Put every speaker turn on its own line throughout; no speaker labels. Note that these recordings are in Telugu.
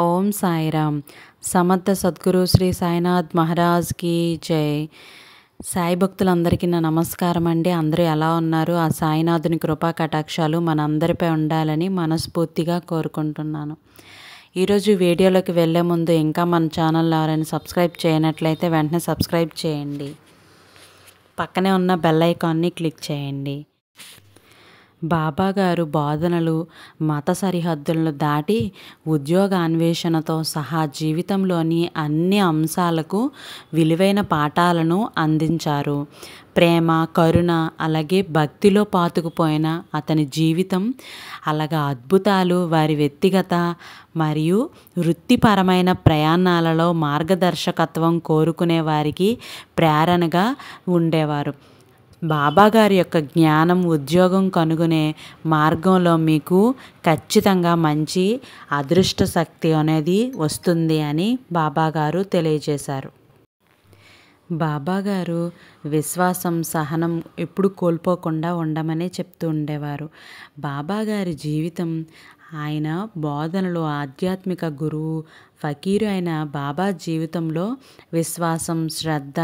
ఓం సాయిరామ్. సమర్థ సద్గురు శ్రీ సాయినాథ్ మహారాజ్కి జై. సాయి భక్తులందరికీ నా నమస్కారం అండి. అందరూ ఎలా ఉన్నారు? ఆ సాయినాథుని కృపా కటాక్షాలు మనందరిపై ఉండాలని మనస్ఫూర్తిగా కోరుకుంటున్నాను. ఈరోజు వీడియోలోకి వెళ్ళే ముందు ఇంకా మన ఛానల్ ఎవరైనా సబ్స్క్రైబ్ చేయనట్లయితే వెంటనే సబ్స్క్రైబ్ చేయండి. పక్కనే ఉన్న బెల్ ఐకాన్ని క్లిక్ చేయండి. బాబాగారు బోధనలు మత సరిహద్దులను దాటి ఉద్యోగ అన్వేషణతో సహా జీవితంలోని అన్ని అంశాలకు విలువైన పాఠాలను అందించారు. ప్రేమ, కరుణ, అలాగే భక్తిలో పాతుకుపోయిన అతని జీవితం, అలాగే అద్భుతాలు వారి వ్యక్తిగత మరియు వృత్తిపరమైన ప్రయాణాలలో మార్గదర్శకత్వం కోరుకునే వారికి ప్రేరణగా ఉండేవారు. బాబాగారి యొక్క జ్ఞానం ఉద్యోగం కనుగొనే మార్గంలో మీకు ఖచ్చితంగా మంచి అదృష్ట శక్తి అనేది వస్తుంది అని బాబాగారు తెలియజేశారు. బాబాగారు విశ్వాసం, సహనం ఎప్పుడు కోల్పోకుండా ఉండమని చెప్తూ ఉండేవారు. బాబాగారి జీవితం, ఆయన బోధనలు, ఆధ్యాత్మిక గురువు, ఫకీరు అయిన బాబా జీవితంలో విశ్వాసం, శ్రద్ధ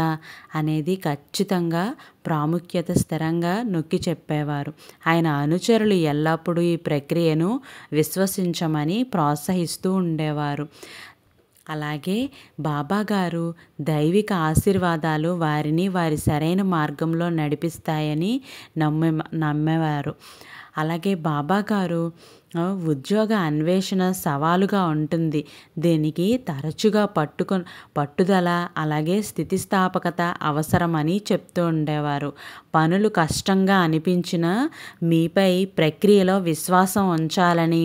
అనేది ఖచ్చితంగా ప్రాముఖ్యత స్థిరంగా నొక్కి చెప్పేవారు. ఆయన అనుచరులు ఎల్లప్పుడూ ఈ ప్రక్రియను విశ్వసించమని ప్రోత్సహిస్తూ ఉండేవారు. అలాగే బాబాగారు దైవిక ఆశీర్వాదాలు వారిని వారి సరైన మార్గంలో నడిపిస్తాయని నమ్మేవారు. అలాగే బాబాగారు ఉద్యోగ అన్వేషణ సవాలుగా ఉంటుంది. దీనికి తరచుగా పట్టుదల, అలాగే స్థితిస్థాపకత అవసరమని చెప్తూ ఉండేవారు. పనులు కష్టంగా అనిపించిన మీపై ప్రక్రియలో విశ్వాసం ఉంచాలని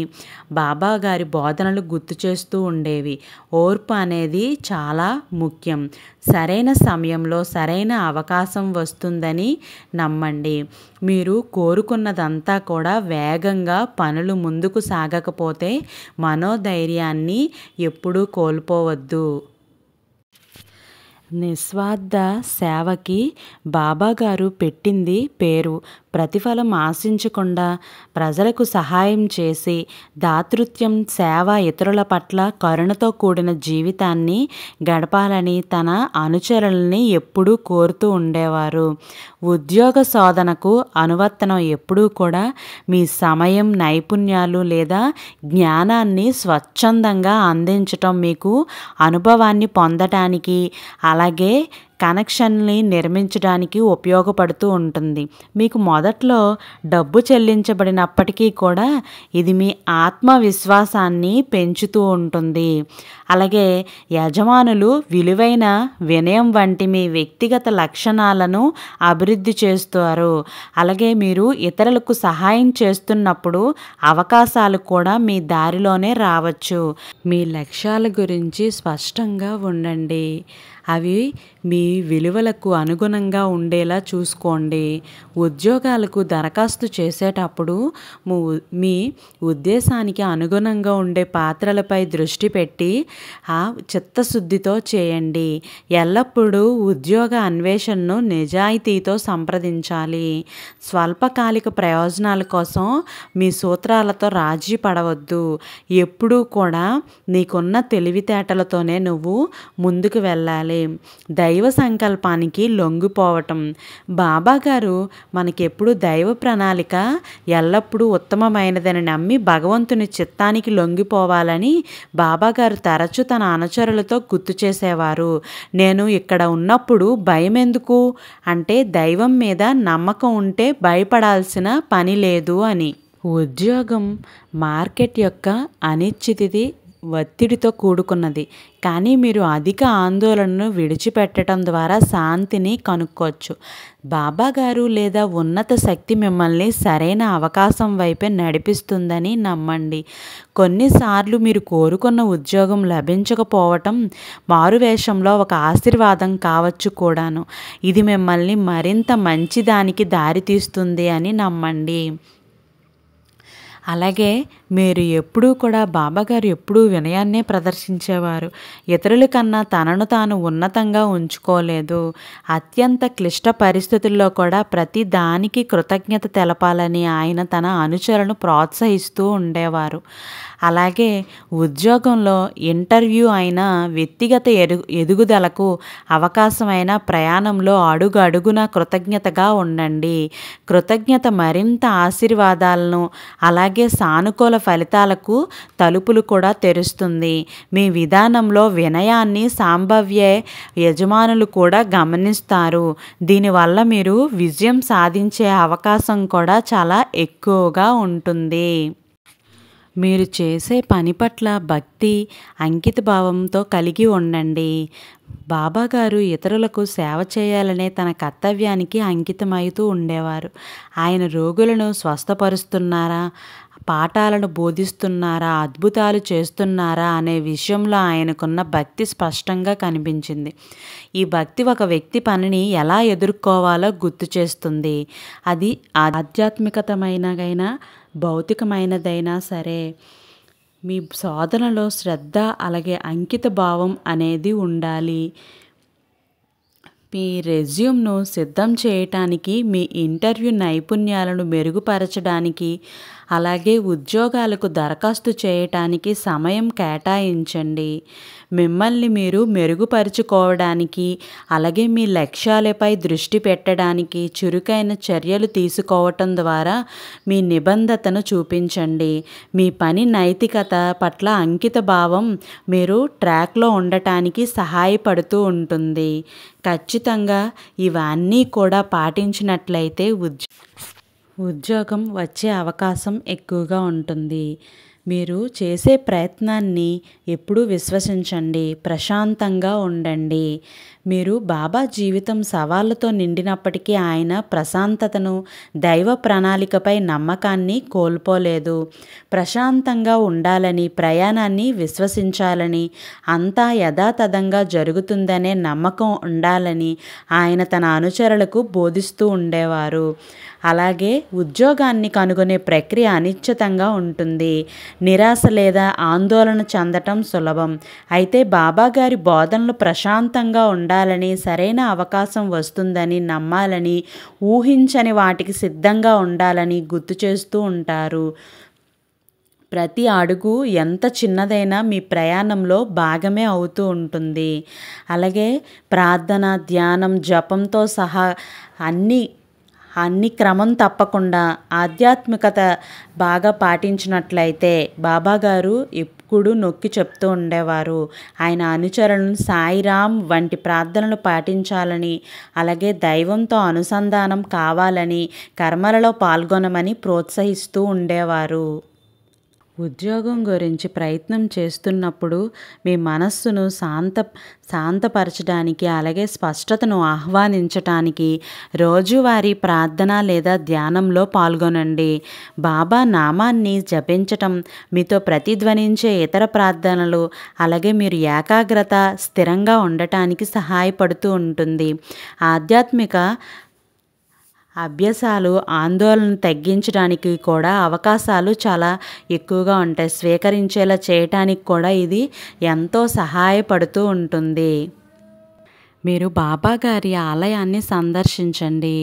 బాబాగారి బోధనలు గుర్తు చేస్తూ ఉండేవి. ఓర్పు అనేది చాలా ముఖ్యం. సరైన సమయంలో సరైన అవకాశం వస్తుందని నమ్మండి. మీరు కోరుకున్నదంతా కూడా వేగంగా పనులు ముందుకు సాగకపోతే మనోధైర్యాన్ని ఎప్పుడూ కోల్పోవద్దు. నిస్వార్థ సేవకి బాబాగారు పెట్టింది పేరు. ప్రతిఫలం ఆశించకుండా ప్రజలకు సహాయం చేసి దాతృత్వం, సేవ, ఇతరుల పట్ల కరుణతో కూడిన జీవితాన్ని గడపాలని తన అనుచరుల్ని ఎప్పుడూ కోరుతూ ఉండేవారు. ఉద్యోగ శోధనకు అనువర్తనం ఎప్పుడూ కూడా మీ సమయం, నైపుణ్యాలు లేదా జ్ఞానాన్ని స్వచ్ఛందంగా అందించటం మీకు అనుభవాన్ని పొందటానికి, అలాగే కనెక్షన్ని నిర్మించడానికి ఉపయోగపడుతూ ఉంటుంది. మీకు మొదట్లో డబ్బు చెల్లించబడినప్పటికీ కూడా ఇది మీ ఆత్మవిశ్వాసాన్ని పెంచుతూ ఉంటుంది. అలాగే యజమానులు విలువైన వినయం వంటి మీ వ్యక్తిగత లక్షణాలను అభివృద్ధి చేస్తారు. అలాగే మీరు ఇతరులకు సహాయం చేస్తున్నప్పుడు అవకాశాలు కూడా మీ దారిలోనే రావచ్చు. మీ లక్ష్యాల గురించి స్పష్టంగా ఉండండి. అవి మీ విలువలకు అనుగుణంగా ఉండేలా చూసుకోండి. ఉద్యోగాలకు దరఖాస్తు చేసేటప్పుడు మీ ఉద్దేశానికి అనుగుణంగా ఉండే పాత్రలపై దృష్టి పెట్టి చిత్తశుద్ధితో చేయండి. ఎల్లప్పుడూ ఉద్యోగ అన్వేషణను నిజాయితీతో సంప్రదించాలి. స్వల్పకాలిక ప్రయోజనాల కోసం మీ సూత్రాలతో రాజీ పడవద్దు. ఎప్పుడూ కూడా నీకున్న తెలివితేటలతోనే నువ్వు ముందుకు వెళ్ళాలి. దైవ సంకల్పానికి లొంగిపోవటం. బాబాగారు మనకెప్పుడు దైవ ప్రణాళిక ఎల్లప్పుడూ ఉత్తమమైనదని నమ్మి భగవంతుని చిత్తానికి లొంగిపోవాలని బాబాగారు తరచూ తన అనుచరులతో గుర్తు చేసేవారు. నేను ఇక్కడ ఉన్నప్పుడు భయం ఎందుకు అంటే దైవం మీద నమ్మకం ఉంటే భయపడాల్సిన పని లేదు అని. ఉద్యోగం మార్కెట్ యొక్క అనిశ్చితి, ఒత్తిడితో కూడుకున్నది. కానీ మీరు అధిక ఆందోళనను విడిచిపెట్టడం ద్వారా శాంతిని కనుక్కోవచ్చు. బాబాగారు లేదా ఉన్నత శక్తి మిమ్మల్ని సరైన అవకాశం వైపే నడిపిస్తుందని నమ్మండి. కొన్నిసార్లు మీరు కోరుకున్న ఉద్యోగం లభించకపోవటం మారువేషంలో ఒక ఆశీర్వాదం కావచ్చు కూడాను. ఇది మిమ్మల్ని మరింత మంచిదానికి దారితీస్తుంది అని నమ్మండి. అలాగే మీరు ఎప్పుడూ కూడా బాబాగారు ఎప్పుడూ వినయాన్నే ప్రదర్శించేవారు. ఇతరుల కన్నా తనను తాను ఉన్నతంగా ఉంచుకోలేదు. అత్యంత క్లిష్ట పరిస్థితుల్లో కూడా ప్రతి దానికి కృతజ్ఞత తెలపాలని ఆయన తన అనుచరులను ప్రోత్సహిస్తూ ఉండేవారు. అలాగే ఉద్యోగంలో ఇంటర్వ్యూ అయినా, వ్యక్తిగత ఎదుగుదలకు అవకాశమైన ప్రయాణంలో అడుగు అడుగున కృతజ్ఞతగా ఉండండి. కృతజ్ఞత మరింత ఆశీర్వాదాలను అలాగే సానుకూల ఫలితాలకు తలుపులు కూడా తెరుస్తుంది. మీ విధానంలో వినయాన్ని సంభావ్య యజమానులు కూడా గమనిస్తారు. దీనివల్ల మీరు విజయం సాధించే అవకాశం కూడా చాలా ఎక్కువగా ఉంటుంది. మీరు చేసే పని పట్ల భక్తి, అంకిత భావంతో కలిగి ఉండండి. బాబాగారు ఇతరులకు సేవ చేయాలనే తన కర్తవ్యానికి అంకితమవుతూ ఉండేవారు. ఆయన రోగులను స్వస్థపరుస్తున్నారా, పాఠాలను బోధిస్తున్నారా, అద్భుతాలు చేస్తున్నారా అనే విషయంలో ఆయనకున్న భక్తి స్పష్టంగా కనిపించింది. ఈ భక్తి ఒక వ్యక్తి పనిని ఎలా ఎదుర్కోవాలో గుర్తు చేస్తుంది. అది ఆధ్యాత్మికతమైనదైనా భౌతికమైనదైనా సరే. మీ శోధనలో శ్రద్ధ అలాగే అంకిత భావం అనేది ఉండాలి. మీ రెజ్యూమ్ను సిద్ధం చేయటానికి, మీ ఇంటర్వ్యూ నైపుణ్యాలను మెరుగుపరచడానికి, అలాగే ఉద్యోగాలకు దరఖాస్తు చేయటానికి సమయం కేటాయించండి. మిమ్మల్ని మీరు మెరుగుపరుచుకోవడానికి, అలాగే మీ లక్ష్యాలపై దృష్టి పెట్టడానికి చురుకైన చర్యలు తీసుకోవటం ద్వారా మీ నిబద్ధతను చూపించండి. మీ పని నైతికత పట్ల అంకిత భావం మీరు ట్రాక్లో ఉండటానికి సహాయపడుతూ ఉంటుంది. ఖచ్చితంగా ఇవన్నీ కూడా పాటించినట్లయితే ఉద్యోగం వచ్చే అవకాశం ఎక్కువగా ఉంటుంది. మీరు చేసే ప్రయత్నాన్ని ఎప్పుడూ విశ్వసించండి. ప్రశాంతంగా ఉండండి. మీరు బాబా జీవితం సవాళ్ళతో నిండినప్పటికీ ఆయన ప్రశాంతతను, దైవ ప్రణాళికపై నమ్మకాన్ని కోల్పోలేదు. ప్రశాంతంగా ఉండాలని, ప్రయాణాన్ని విశ్వసించాలని, అంతా యథాతథంగా జరుగుతుందనే నమ్మకం ఉండాలని ఆయన తన అనుచరులకు బోధిస్తూ ఉండేవారు. అలాగే ఉద్యోగాన్ని కనుగొనే ప్రక్రియ అనిశ్చితంగా ఉంటుంది. నిరాశ లేదా ఆందోళన చెందటం సులభం. అయితే బాబాగారి బోధనలు ప్రశాంతంగా ఉండాలని, సరైన అవకాశం వస్తుందని నమ్మాలని, ఊహించని వాటికి సిద్ధంగా ఉండాలని గుర్తు చేస్తూ ఉంటారు. ప్రతి అడుగు ఎంత చిన్నదైనా మీ ప్రయాణంలో భాగమే అవుతూ ఉంటుంది. అలాగే ప్రార్థన, ధ్యానం, జపంతో సహా అన్ని క్రమం తప్పకుండా ఆధ్యాత్మికత బాగా పాటించినట్లయితే బాబాగారు ఎప్పుడు నొక్కి చెప్తూ ఉండేవారు. ఆయన అనుచరులను సాయిరామ్ వంటి ప్రార్థనలు పాటించాలని, అలాగే దైవంతో అనుసంధానం కావాలని, కర్మలలో పాల్గొనమని ప్రోత్సహిస్తూ ఉండేవారు. ఉద్యోగం గురించి ప్రయత్నం చేస్తున్నప్పుడు మీ మనస్సును శాంతపరచడానికి, అలాగే స్పష్టతను ఆహ్వానించటానికి రోజువారీ ప్రార్థన లేదా ధ్యానంలో పాల్గొనండి. బాబా నామాన్ని జపించటం, మీతో ప్రతిధ్వనించే ఇతర ప్రార్థనలు, అలాగే మీరు ఏకాగ్రత స్థిరంగా ఉండటానికి సహాయపడుతూ ఉంటుంది. ఆధ్యాత్మిక అభ్యాసాలు ఆందోళన తగ్గించడానికి కూడా అవకాశాలు చాలా ఎక్కువగా ఉంటాయి. స్వీకరించేలా చేయటానికి కూడా ఇది ఎంతో సహాయపడుతూ ఉంటుంది. మీరు బాబాగారి ఆలయాన్ని సందర్శించండి.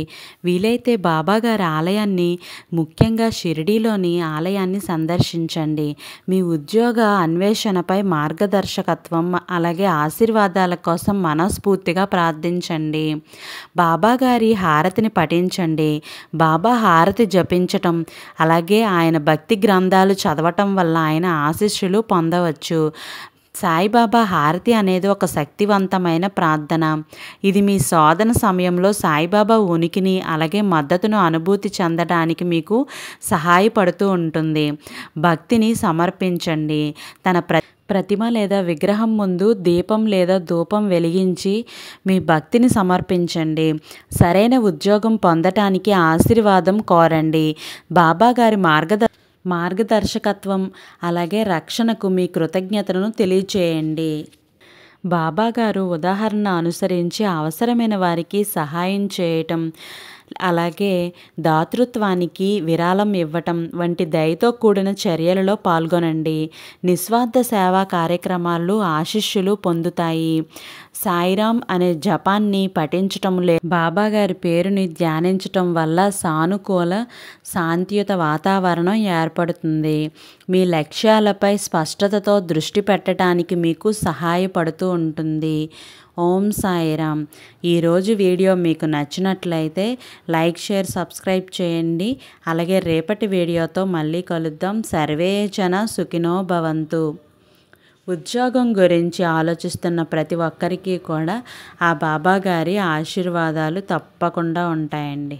వీలైతే బాబాగారి ఆలయాన్ని, ముఖ్యంగా షిరిడీలోని ఆలయాన్ని సందర్శించండి. మీ ఉద్యోగ అన్వేషణపై మార్గదర్శకత్వం, అలాగే ఆశీర్వాదాల కోసం మనస్ఫూర్తిగా ప్రార్థించండి. బాబాగారి హారతిని పఠించండి. బాబా హారతి జపించటం, అలాగే ఆయన భక్తి గ్రంథాలు చదవటం వల్ల ఆయన ఆశీస్సులు పొందవచ్చు. సాయిబాబా హారతి అనేది ఒక శక్తివంతమైన ప్రార్థన. ఇది మీ శోధన సమయంలో సాయిబాబా ఉనికిని, అలాగే మద్దతును అనుభూతి చెందడానికి మీకు సహాయపడుతూ ఉంటుంది. భక్తిని సమర్పించండి. తన ప్రతిమ లేదా విగ్రహం ముందు దీపం లేదా ధూపం వెలిగించి మీ భక్తిని సమర్పించండి. సరైన ఉద్యోగం పొందటానికి ఆశీర్వాదం కోరండి. బాబాగారి మార్గదర్శకత్వం, అలాగే రక్షణకు మీ కృతజ్ఞతలను తెలియచేయండి. బాబాగారు ఉదాహరణ అనుసరించి అవసరమైన వారికి సహాయం చేయటం అలాగే దాతృత్వానికి విరాళం ఇవ్వటం వంటి దయతో కూడిన చర్యలలో పాల్గొనండి. నిస్వార్థ సేవా కార్యక్రమాలు ఆశీస్సులు పొందుతాయి. సాయిరామ్ అనే జపాన్ని పఠించటంలో బాబాగారి పేరుని ధ్యానించటం వల్ల సానుకూల శాంతియుత వాతావరణం ఏర్పడుతుంది. మీ లక్ష్యాలపై స్పష్టతతో దృష్టి పెట్టడానికి మీకు సహాయపడుతూ ఉంటుంది. ఓం సాయిరామ్. ఈరోజు వీడియో మీకు నచ్చినట్లయితే లైక్, షేర్, సబ్స్క్రైబ్ చేయండి. అలాగే రేపటి వీడియోతో మళ్ళీ కలుద్దాం. సర్వే జన సుఖినో భవంతు. ఉద్యోగం గురించి ఆలోచిస్తున్న ప్రతి ఒక్కరికి కూడా ఆ బాబాగారి ఆశీర్వాదాలు తప్పకుండా ఉంటాయండి.